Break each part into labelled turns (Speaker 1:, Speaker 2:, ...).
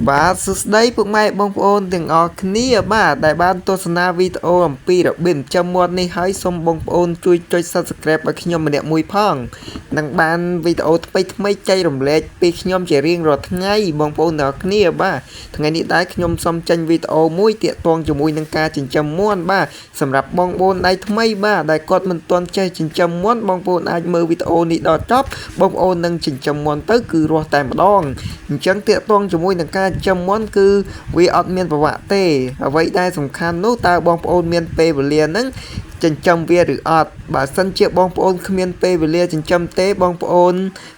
Speaker 1: បាទសួស្តីពុកម៉ែបងប្អូនទាំងអស់គ្នាបាទដែលបានទស្សនាវីដេអូអំពីរបៀបចិញ្ចឹមមាន់នេះហើយសូមបងប្អូនជួយចុច Subscribe ឲ្យខ្ញុំម្នាក់មួយផងនឹងបានវីដេអូថ្មីចែករំលែកពីខ្ញុំជារៀងរាល់ថ្ងៃបងប្អូនទាំងអស់គ្នាបាទថ្ងៃនេះដែរខ្ញុំសូមចេញវីដេអូមួយទាក់ទងជាមួយនឹងការចិញ្ចឹមមាន់បាទសម្រាប់បងប្អូនដៃថ្មីបាទដែលគាត់មិនទាន់ចេះចិញ្ចឹមមាន់បងប្អូនអាចមើលវីដេអូនេះដល់ចប់បងប្អូននឹងចិញ្ចឹមមាន់ទៅគឺរស់តែម្ដងអញ្ចឹងទាក់ទងជាមួយនឹងការចិញ្ចឹមមាន់គឺវាអត់មានប្រវត្តិទេអ្វីដែលសំខាន់នោះតើបងប្អូនមានពេលវេលាហ្នឹងចិញ្ចឹមវាឬអត់បើសិនជាបងប្អូនគ្មានពេលវេលាចិញ្ចឹមទេបងប្អូន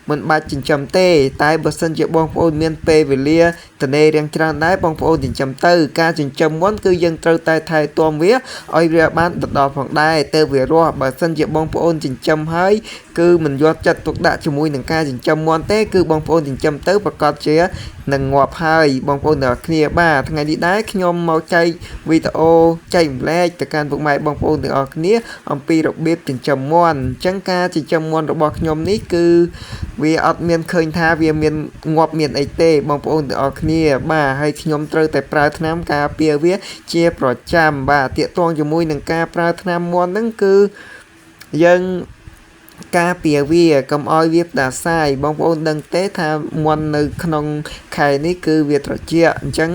Speaker 1: មិនបាច់ចិញ្ចឹមទេតែបើសិនជាបងប្អូនមានពេលវេលាទនេរៀងច្រើនដែរបងប្អូនចិញ្ចឹមទៅការចិញ្ចឹមមាន់គឺយើងត្រូវតែថែទាំវាឲ្យវាបានដដល់ផងដែរទៅវារស់បើសិនជាបងប្អូនចិញ្ចឹមហើយគឺមិនយកចិត្តទុកដាក់ជាមួយនឹងការចិញ្ចឹមមាន់ទេគឺបងប្អូនចិញ្ចឹមទៅប្រកាសជានឹងងាប់ហើយបងប្អូនទាំងអស់គ្នាបាទថ្ងៃនេះដែរខ្ញុំមកចែកវីដេអូចែកម្លែកទៅកាន់ពុកម៉ែបងប្អូនទាំងអស់គ្នាអំពីរបៀបចិញ្ចឹមមាន់អញ្ចឹងការចិញ្ចឹមមាន់របស់ខ្ញុំនេះគឺវាអត់មានឃើញថាវាមានងាប់មានអីទេបងប្អូនទាំងអស់គ្នាបាទហើយខ្ញុំត្រូវតែប្រើថ្នាំការពារវាជាប្រចាំបាទតាកតងជាមួយនឹងការប្រើថ្នាំមាន់ហ្នឹងគឺយើងការពារវាកុំឲ្យវាផ្ដាសាយបងប្អូនដឹងទេថាមាន់នៅក្នុងខែនេះគឺវាត្រជាក់អញ្ចឹង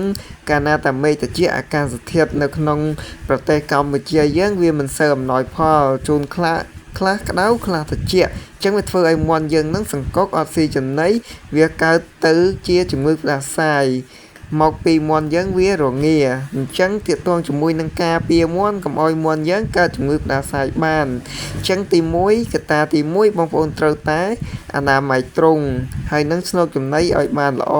Speaker 1: កាលណាតាមេឃត្រជាក់អាកាសធាតុនៅក្នុងប្រទេសកម្ពុជាយើងវាមិនសូវអំណោយផលជូនខ្លះក្តៅខ្លះត្រជាក់អញ្ចឹងវាធ្វើឲ្យមាន់យើងនឹងសង្កត់អត់ស៊ីចំណីវាកើតទៅជាជំងឺផ្ដាសាយមកពីមាន់យើងវារងាអញ្ចឹងទាក់ទងជាមួយនឹងការពារមាន់កុំឲ្យមាន់យើងកើតជំងឺផ្ដាសាយបានអញ្ចឹងទី1កត្តាទី1បងប្អូនត្រូវតែអនាម័យត្រង់ហើយនឹងស្នូកចំណីឲ្យបានល្អ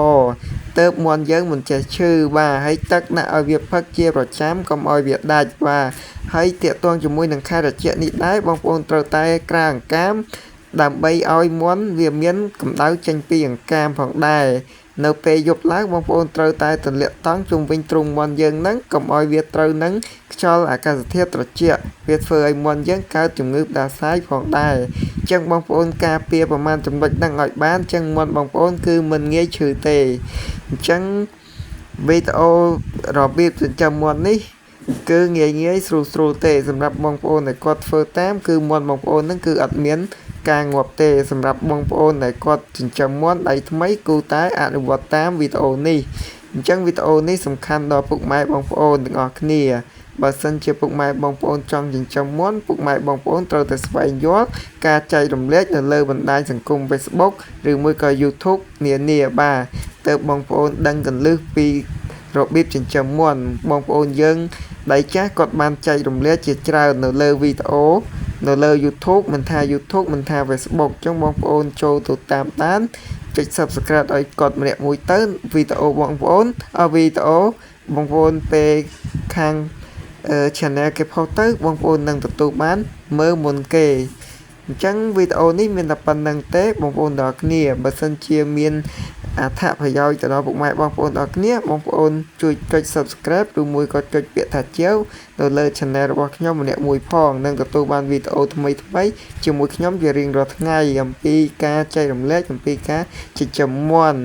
Speaker 1: ទៅមាន់យើងមិនចេះឈឺបាទហើយទឹកដាក់ឲ្យវាផឹកជាប្រចាំកុំឲ្យវាដាច់បាទហើយទាក់ទងជាមួយនឹងខែត្រជាក់នេះដែរបងប្អូនត្រូវតែក្រាអង្កាមដើម្បីឲ្យមាន់វាមានកម្ដៅចេញពីអង្កាមផងដែរនៅពេលយប់ឡើងបងប្អូនត្រូវតែទម្លាក់តង់ជុំវិញទ្រុងមាន់យើងហ្នឹងកុំឲ្យវាត្រូវនឹងខ្យល់អាកាសធាតុត្រជាក់វាធ្វើឲ្យមាន់យើងកើតជំងឺផ្ដាសាយផងដែរអញ្ចឹងបងប្អូនការពារប្រមាណចំណុចហ្នឹងឲ្យបានអញ្ចឹងមាន់បងប្អូនគឺមិនងាយឈឺទេអញ្ចឹងវីដេអូរបៀបចិញ្ចឹមមាន់នេះគឺងាយស្រួលទេសម្រាប់បងប្អូនដែលគាត់ធ្វើតាមគឺមាន់បងប្អូនហ្នឹងគឺអត់មានការងាប់ទេសម្រាប់បងប្អូនដែលគាត់ចិញ្ចឹមមាន់ដៃថ្មីគួរតែអនុវត្តតាមវីដេអូនេះអញ្ចឹងវីដេអូនេះសំខាន់ដល់ពុកម៉ែបងប្អូនទាំងអស់គ្នាបើសិនជាពុកម៉ែបងប្អូនចង់ចិញ្ចឹមមាន់ពុកម៉ែបងប្អូនត្រូវតែស្វែងយល់ការចែករំលែកនៅលើបណ្ដាញសង្គម Facebook ឬមួយក៏ YouTube នានាបាទទើបបងប្អូនដឹងកន្លឹះពីរបៀបចិញ្ចឹមមាន់បងប្អូនយើងដៃចាស់គាត់បានចែករំលែកជាច្រើននៅលើវីដេអូនៅលើ YouTube មិនថា YouTube មិនថា Facebook ចឹងបងប្អូនចូលទៅតាមដានចុច Subscribe ឲ្យគាត់ម្នាក់មួយទៅវីដេអូបងប្អូនវីដេអូបងប្អូនពេលខាងchannel គេផុសទៅបងប្អូននឹងទទួលបានមើលមុនគេអញ្ចឹងវីដេអូនេះមានតែប៉ុណ្្នឹងទេបងប្អូនទាំងអស់គ្នាបើសិនជាមានអត្ថប្រយោជន៍ទៅដល់ពុកម៉ែបងប្អូនទាំងអស់គ្នាបងប្អូនជួយចុច Subscribe ឬមួយក៏ចុចពាក្យថាជាវនៅលើ Channel របស់ខ្ញុំម្នាក់មួយផងនឹងទទួលបានវីដេអូថ្មីជាមួយខ្ញុំជារៀងរាល់ថ្ងៃអំពីការចែករំលែកអំពីការចិញ្ចឹមមាន់